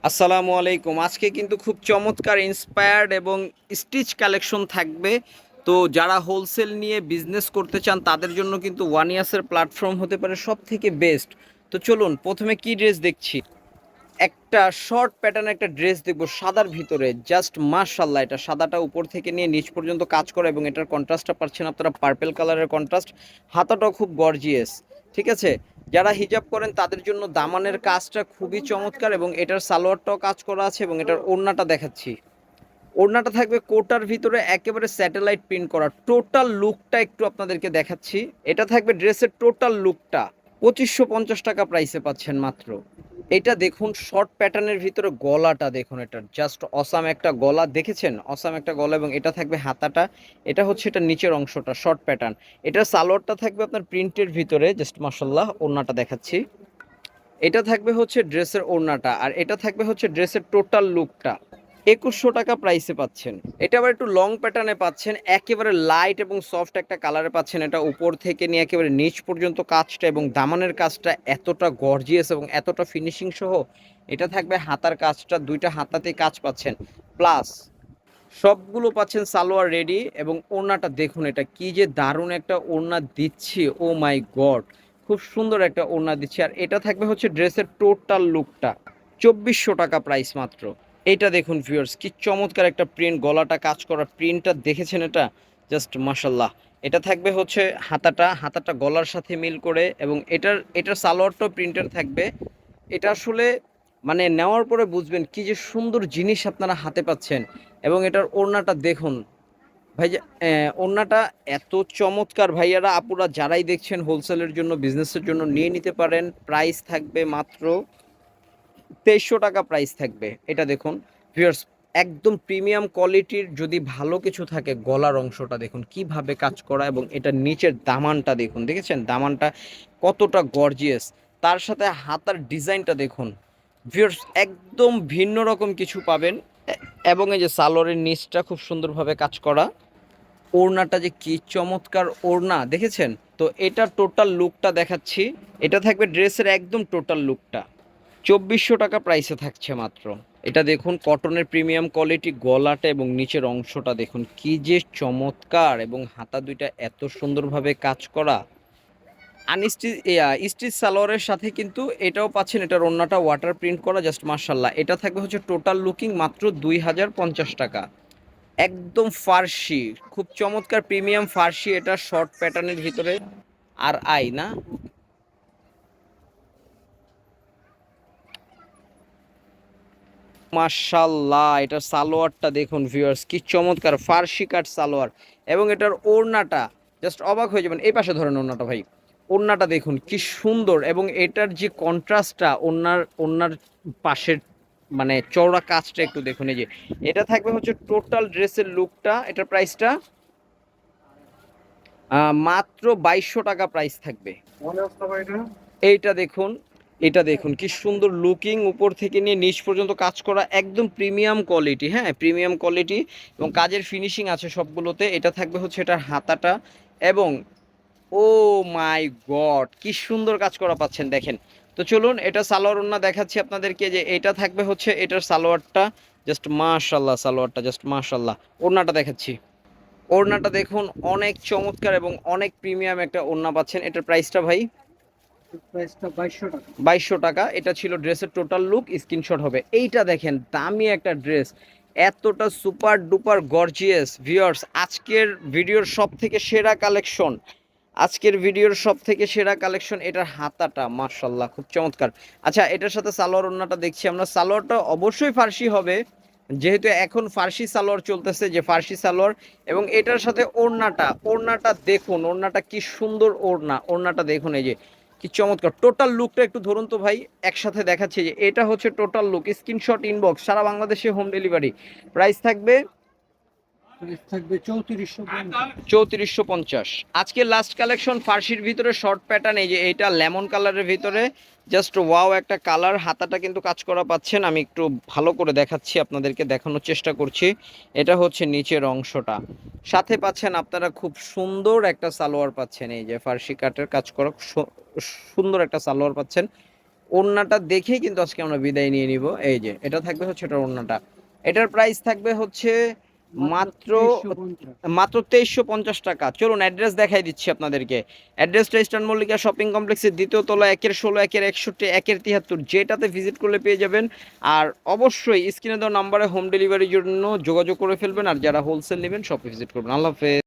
আসসালামু আলাইকুম। আজকে কিন্তু খুব চমৎকার ইন্সপায়ার্ড এবং স্টিচ কালেকশন থাকবে। তো যারা হোলসেল নিয়ে বিজনেস করতে চান তাদের জন্য কিন্তু ওয়ান ইয়ার্সের প্ল্যাটফর্ম হতে পারে সব থেকে বেস্ট। তো চলুন প্রথমে কি ড্রেস দেখছি। একটা শর্ট প্যাটার্ন একটা ড্রেস দেখবো সাদার ভিতরে, জাস্ট মাশাল্লাহ। এটা সাদাটা উপর থেকে নিয়ে নিচ পর্যন্ত কাজ করা এবং এটার কন্ট্রাস্টটা পাচ্ছেন আপনারা পার্পেল কালারের কন্ট্রাস্ট। হাতাটাও খুব গর্জিয়াস, ঠিক আছে। যারা হিজাব করেন তাদের জন্য দামানের কাজটা খুবই চমৎকার এবং এটার সালোয়ারটাও কাজ করা আছে এবং এটার ওড়নাটা দেখাচ্ছি। ওড়নাটা থাকবে কোটার ভিতরে একেবারে স্যাটেলাইট প্রিন্ট করা। টোটাল লুকটা একটু আপনাদেরকে দেখাচ্ছি। এটা থাকবে ড্রেসের টোটাল লুকটা 2550 টাকা প্রাইসে পাচ্ছেন মাত্র। এটা দেখুন শর্ট প্যাটার্নের ভিতরে গলাটা দেখুন, এটা জাস্ট অসাম একটা গলা, দেখেছেন অসাম একটা গলা এবং এটা থাকবে হাতাটা। এটা হচ্ছে এটা নিচের অংশটা শর্ট প্যাটার্ন। এটার সালোয়ারটা থাকবে আপনার প্রিন্টের ভিতরে, জাস্ট মাশাল্লাহ। ওড়নাটা দেখাচ্ছি। এটা থাকবে হচ্ছে ড্রেসের ওড়নাটা আর এটা থাকবে হচ্ছে ড্রেসের টোটাল লুকটা। 2100 টাকা প্রাইসে পাচ্ছেন। এটা আবার একটু লং প্যাটার্নে পাচ্ছেন, একেবারে লাইট এবং সফট একটা কালারে পাচ্ছেন। এটা উপর থেকে নিয়ে একেবারে নিচ পর্যন্ত কাজটা এবং দামানের কাজটা এতটা গর্জিয়াস এবং এতটা ফিনিশিং সহ। এটা থাকবে হাতার কাজটা, দুইটা হাতাতেই কাজ পাচ্ছেন। প্লাস সবগুলো পাচ্ছেন সালোয়ার রেডি এবং ওড়নাটা দেখুন, এটা কি যে দারুণ একটা ওড়না দিচ্ছি, ও মাই গড। খুব সুন্দর একটা ওড়না দিচ্ছি আর এটা থাকবে হচ্ছে ড্রেসের টোটাল লুকটা। 2400 টাকা প্রাইস মাত্র। এইটা দেখুন ভিউয়ার্স, কি চমৎকার একটা প্রিন্ট, গলাটা কাজ করা প্রিন্টটা দেখেছেন এটা, জাস্ট মাশাল্লাহ। এটা থাকবে হচ্ছে হাতাটা গলার সাথে মিল করে এবং এটার সালোয়ারটাও প্রিন্টের থাকবে। এটা আসলে মানে নেওয়ার পরে বুঝবেন কি যে সুন্দর জিনিস আপনারা হাতে পাচ্ছেন। এবং এটার ওড়নাটা দেখুন ভাই, ওড়নাটা এত চমৎকার। ভাইয়ারা আপুরা যারাই দেখছেন হোলসেলের জন্য বিজনেসের জন্য নিয়ে নিতে পারেন। প্রাইস থাকবে মাত্র 2300 টাকা প্রাইস থাকবে। এটা দেখুন ভিউয়ার্স, একদম প্রিমিয়াম কোয়ালিটির যদি ভালো কিছু থাকে, গলার অংশটা দেখুন কিভাবে কাজ করা এবং এটার নিচের দামানটা দেখুন, দেখেছেন দামানটা কতটা গর্জিয়াস। তার সাথে হাতার ডিজাইনটা দেখুন ভিউয়ার্স, একদম ভিন্ন রকম কিছু পাবেন। এবং এই যে সালোয়ারের নিচটা খুব সুন্দরভাবে কাজ করা। ওড়নাটা যে কি চমৎকার ওড়না, দেখেছেন। তো এটা টোটাল লুকটা দেখাচ্ছি। এটা থাকবে ড্রেসের একদম টোটাল লুকটা। 2400 টাকা প্রাইসে থাকছে মাত্র। এটা দেখুন কটনের প্রিমিয়াম কোয়ালিটি, গলাটা এবং নিচের অংশটা দেখুন কি যে চমৎকার এবং হাতা দুইটা এত সুন্দরভাবে কাজ করা। আনস্টিচ স্টিচ সালোয়ারের সাথে কিন্তু এটাও পাচ্ছেন। এটার ওড়নাটা ওয়াটার প্রিন্ট করা, জাস্ট মার্শাল্লাহ। এটা থাকবে হচ্ছে টোটাল লুকিং মাত্র 2050 টাকা। একদম ফার্সি, খুব চমৎকার প্রিমিয়াম ফার্সি। এটা শর্ট প্যাটার্নের ভিতরে আর আই না, মাশাল্লাহ। এটার সালোয়ারটা দেখুন ভিউয়ার্স, কি চমৎকার ফার্সি কাট সালোয়ার। এবং এটার ওড়নাটা জাস্ট অবাক হয়ে যাবেন। এই পাশে ধরেন ওড়নাটা ভাই, ওড়নাটা দেখুন কি সুন্দর এবং এটার যে কন্ট্রাস্টটা ওড়নার পাশের মানে চওড়া কাজটা একটু দেখুন। এই যে এটা থাকবে হচ্ছে টোটাল ড্রেসের লুকটা। এটার প্রাইসটা মাত্র 2200 টাকা প্রাইস থাকবে। এইটা দেখুন, এটা দেখুন কি সুন্দর লুকিং, উপর থেকে নিয়ে নিচ পর্যন্ত কাজ করা, একদম প্রিমিয়াম কোয়ালিটি। হ্যাঁ, প্রিমিয়াম কোয়ালিটি এবং কাজের ফিনিশিং আছে সবগুলোতে। এটা থাকবে হচ্ছে এটার হাতাটা এবং ও মাই গড কি সুন্দর কাজ করা পাচ্ছেন দেখেন। তো চলুন এটা সালোয়ার ওড়না দেখাচ্ছি আপনাদেরকে। যে এটা থাকবে হচ্ছে এটার সালোয়ারটা, জাস্ট মাশাল্লাহ। সালোয়ারটা জাস্ট মাশাল্লাহ। ওড়নাটা দেখাচ্ছি। ওড়নাটা দেখুন অনেক চমৎকার এবং অনেক প্রিমিয়াম একটা ওড়না পাচ্ছেন। এটার প্রাইসটা ভাই 2200 টাকা। এটা ছিল ড্রেসের টোটাল লুক, স্ক্রিনশট হবে। এইটা দেখেন দামি একটা ড্রেস, এতটা সুপার ডুপার গর্জিয়াস। ভিউয়ার্স, আজকের ভিডিওর সব থেকে সেরা কালেকশন এটার হাতাটা মার্শাল্লাহ খুব চমৎকার। আচ্ছা, এটার সাথে সালোয়ার ওড়নাটা দেখছি আমরা। সালোয়ারটা অবশ্যই ফার্সি হবে, যেহেতু এখন ফার্সি সালোয়ার চলতেছে, যে ফার্সি সালোয়ার। এবং এটার সাথে ওড়নাটা দেখুন, ওড়নাটা কি সুন্দর ওড়না। ওড়নাটা দেখুন, এই যে কি চমৎকার। টোটাল লুকটা একটু ধরুন তো ভাই, একসাথে দেখাচ্ছি। যে এটা হচ্ছে টোটাল লুক, স্ক্রিনশট ইনবক্স, সারা বাংলাদেশে হোম ডেলিভারি। প্রাইস থাকবে 3450। আজকের লাস্ট কালেকশন ফার্সির ভিতরে শর্ট প্যাটার্ন। এই যে এটা লেমন কালারের ভিতরে, জাস্ট ওয়াও একটা কালার। হাতাটা কিন্তু কাজ করা পাচ্ছেন, আমি একটু ভালো করে দেখাচ্ছি আপনাদেরকে, দেখানোর চেষ্টা করছি। এটা হচ্ছে নিচের অংশটা, সাথে পাচ্ছেন আপনারা খুব সুন্দর একটা সালোয়ার পাচ্ছেন। এই যে ফার্সি কাটের কাজ করা সুন্দর একটা সালোয়ার পাচ্ছেন। ওড়নাটা দেখেই কিন্তু আজকে আমরা বিদায় নিয়ে নিব। এই যে এটা থাকবে হচ্ছে এটার ওড়নাটা, এটার প্রাইস থাকবে হচ্ছে মাত্র মাত্র 2350 টাকা। চলুন অ্যাড্রেস দেখাই দিচ্ছি আপনাদেরকে। অ্যাড্রেসটা ইস্টার্ন মল্লিকা শপিং কমপ্লেক্সের দ্বিতীয় তলা 1-16, 1-61, 1-73, যেটাতে ভিজিট করলে পেয়ে যাবেন। আর অবশ্যই স্ক্রিনে দেওয়া নাম্বারে হোম ডেলিভারির জন্য যোগাযোগ করে ফেলবেন, আর যারা হোলসেল নেবেন শপে ভিজিট করবেন। আল্লাহ হাফেজ।